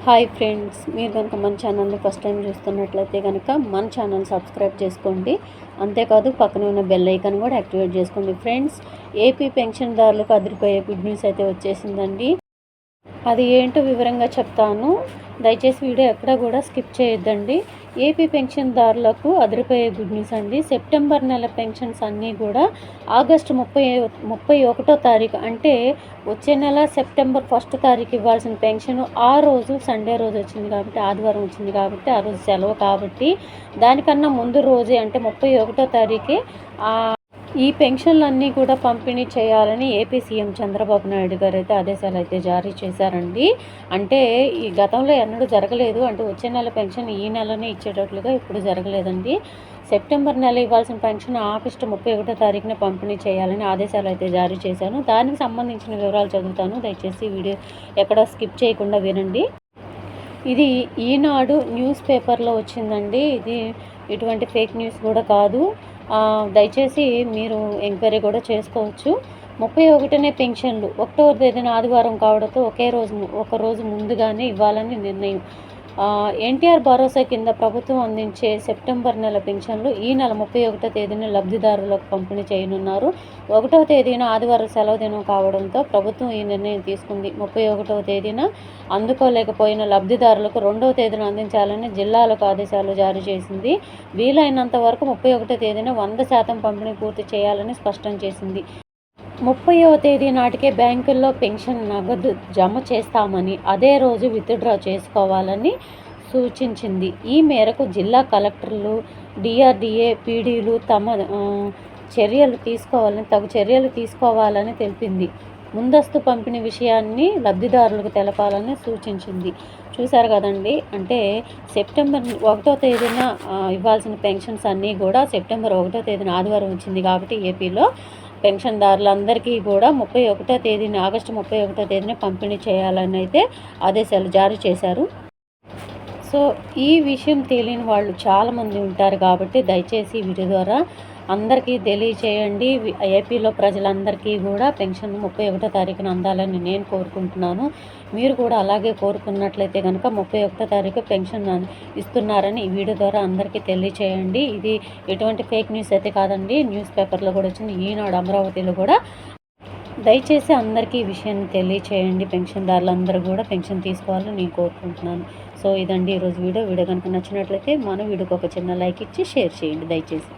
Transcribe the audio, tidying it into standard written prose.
Hi friends, మీరు కనుక మన ఛానల్ని ఫస్ట్ టైం చూస్తున్నట్లయితే కనుక మన ఛానల్ సబ్స్క్రైబ్ చేసుకోండి. అంతేకాదు పక్కన ఉన్న బెల్ ఐకాన్ కూడా యాక్టివేట్ చేసుకోండి. ఫ్రెండ్స్, ఏపీ పెన్షన్దారులకు అదిరిపోయే గుడ్ న్యూస్ అయితే వచ్చేసిందండి. అది ఏంటో వివరంగా చెప్తాను. దయచేసి వీడియో ఎక్కడ కూడా స్కిప్ చేయొద్దండి. ఏపీ పెన్షన్దారులకు అదిరిపోయే గుడ్ న్యూస్ అండి. సెప్టెంబర్ నెల పెన్షన్స్ అన్నీ కూడా ఆగస్టు 31వ తారీఖు అంటే వచ్చే నెల సెప్టెంబర్ 1 తారీఖు ఇవ్వాల్సిన పెన్షన్ ఆ రోజు సండే రోజు వచ్చింది కాబట్టి, ఆదివారం వచ్చింది కాబట్టి, ఆ రోజు సెలవు కాబట్టి దానికన్నా ముందు రోజే అంటే 31వ తారీఖే ఈ పెన్షన్లన్నీ కూడా పంపిణీ చేయాలని ఏపీ సీఎం చంద్రబాబు నాయుడు గారు అయితే ఆదేశాలు అయితే జారీ చేశారండి. అంటే ఈ గతంలో ఎన్నడూ జరగలేదు. అంటే వచ్చే నెల పెన్షన్ ఈ నెలనే ఇచ్చేటట్లుగా ఇప్పుడు జరగలేదండి. సెప్టెంబర్ నెల ఇవ్వాల్సిన పెన్షన్ ఆగస్టు 31వ తారీఖున పంపిణీ చేయాలని ఆదేశాలు అయితే జారీ చేశాను. దానికి సంబంధించిన వివరాలు చదువుతాను. దయచేసి వీడియో ఎక్కడ స్కిప్ చేయకుండా వినండి. ఇది ఈనాడు న్యూస్ పేపర్లో వచ్చిందండి. ఇది ఇటువంటి ఫేక్ న్యూస్ కూడా కాదు. దయచేసి మీరు ఎంక్వైరీ కూడా చేసుకోవచ్చు. 31నే పెన్షన్లు 1వ తేదీన ఆదివారం కావడంతో ఒక రోజు ముందుగానే ఇవ్వాలని నిర్ణయం. ఎన్టీఆర్ భరోసా కింద ప్రభుత్వం అందించే సెప్టెంబర్ నెల పెన్షన్లు ఈ నెల 31వ తేదీన లబ్ధిదారులకు పంపిణీ చేయనున్నారు. 1వ తేదీన ఆదివారం సెలవు దినం కావడంతో ప్రభుత్వం ఈ నిర్ణయం తీసుకుంది. 31వ తేదీన అందుకోలేకపోయిన లబ్ధిదారులకు 2వ తేదీన అందించాలని జిల్లాలకు ఆదేశాలు జారీ చేసింది. వీలైనంత వరకు 31వ తేదీన 100% పంపిణీ పూర్తి చేయాలని స్పష్టం చేసింది. 30వ తేదీ నాటికే బ్యాంకుల్లో పెన్షన్ నగదు జమ చేస్తామని, అదే రోజు విత్డ్రా చేసుకోవాలని సూచించింది. ఈ మేరకు జిల్లా కలెక్టర్లు, డిఆర్డీఏ పీడీలు తగు చర్యలు తీసుకోవాలని తెలిపింది. ముందస్తు పంపిణీ విషయాన్ని లబ్ధిదారులకు తెలపాలని సూచించింది. చూశారు కదండి. అంటే సెప్టెంబర్ 1వ తేదీన ఇవ్వాల్సిన పెన్షన్స్ అన్నీ కూడా సెప్టెంబర్ 1వ తేదీన ఆదివారం వచ్చింది కాబట్టి ఏపీలో పెన్షన్దారులందరికీ కూడా ఆగస్టు 31వ తేదీన పంపిణీ చేయాలని అయితే ఆదేశాలు జారీ చేశారు. సో ఈ విషయం తెలియని వాళ్ళు చాలామంది ఉంటారు కాబట్టి దయచేసి వీడియో ద్వారా అందరికీ తెలియచేయండి. ఏపీలో ప్రజలందరికీ కూడా పెన్షన్ 31వ తారీఖున అందాలని నేను కోరుకుంటున్నాను. మీరు కూడా అలాగే కోరుకున్నట్లయితే కనుక 31వ తారీఖు పెన్షన్ ఇస్తున్నారని ఈ వీడియో ద్వారా అందరికీ తెలియచేయండి. ఇది ఎటువంటి ఫేక్ న్యూస్ అయితే కాదండి. న్యూస్ పేపర్లో కూడా వచ్చింది, ఈనాడు అమరావతిలో కూడా. దయచేసి అందరికీ ఈ విషయాన్ని తెలియచేయండి. పెన్షన్దారులు అందరూ కూడా పెన్షన్ తీసుకోవాలని నేను కోరుకుంటున్నాను. సో ఇదండి ఈరోజు వీడియో కనుక నచ్చినట్లయితే మన వీడియోకి ఒక చిన్న లైక్ ఇచ్చి షేర్ చేయండి దయచేసి.